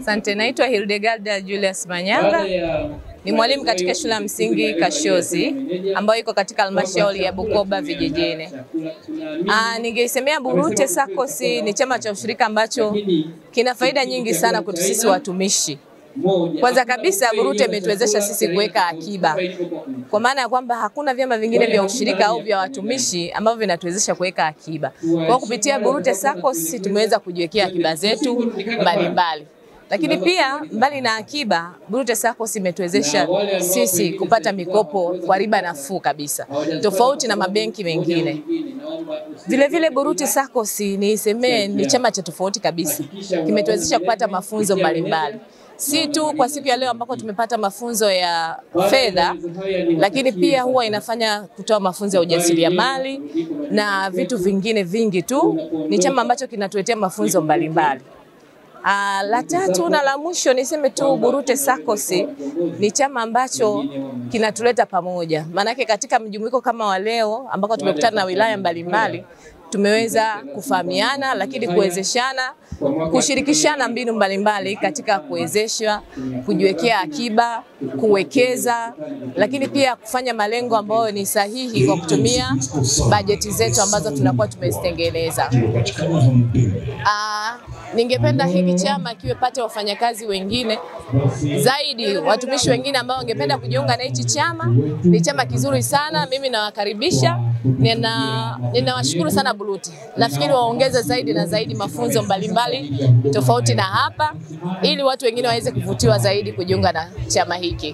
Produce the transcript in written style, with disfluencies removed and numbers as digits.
Asante, naitwa Hildegarda Julius Manyanga. Ni mwalimu katika shule ya msingi Kashozi ambayo iko katika halmashauri ya Bukoba vijijini. Ningeisemea Burute SACCOS ni chama cha ushirika ambacho kina faida nyingi sana kwetu sisi watumishi. Kwanza kabisa Burute imetuwezesha sisi kuweka akiba. Kwa maana ya kwamba hakuna vyama vingine vya ushirika au vya watumishi ambavyo vinatuwezesha kuweka akiba. Kwa kupitia Burute SACCOS tumeweza kujiwekea akiba zetu mbalimbali. Lakini pia mbali na akiba, Burute SACCOS imetuwezesha sisi kupata mikopo kwa riba nafuu kabisa, tofauti na mabenki mengine. Vile Burute SACCOS ni chama cha tofauti kabisa. Kimetuwezesha kupata mafunzo mbalimbali. Si tu kwa siku ya leo ambako tumepata mafunzo ya fedha, lakini pia huwa inafanya kutoa mafunzo ya ujasiriamali na vitu vingine vingi tu. Ni chama ambacho kinatuletea mafunzo mbalimbali. La tatu na la mwisho niseme tu Burute SACCOS ni chama ambacho kinatuleta pamoja. Maana yake katika mjumuiko kama wa leo ambako tumekutana na wilaya mbalimbali, tumeweza kufahamiana, lakini kuwezeshana, kushirikishana mbinu mbalimbali katika kuwezesha, kujiwekea akiba, kuwekeza, lakini pia kufanya malengo ambayo ni sahihi kwa kutumia bajeti zetu ambazo tunakuwa tumezitengeneza. Ningependa hiki chama kiwepate wafanyakazi wengine zaidi, watumishi wengine ambao wangependa kujiunga na hichi chama. Ni chama kizuri sana, mimi nawakaribisha. Ninawashukuru sana Burute. Nafikiri waongeze zaidi na zaidi mafunzo mbalimbali tofauti na hapa, ili watu wengine waweze kuvutiwa zaidi kujiunga na chama hiki.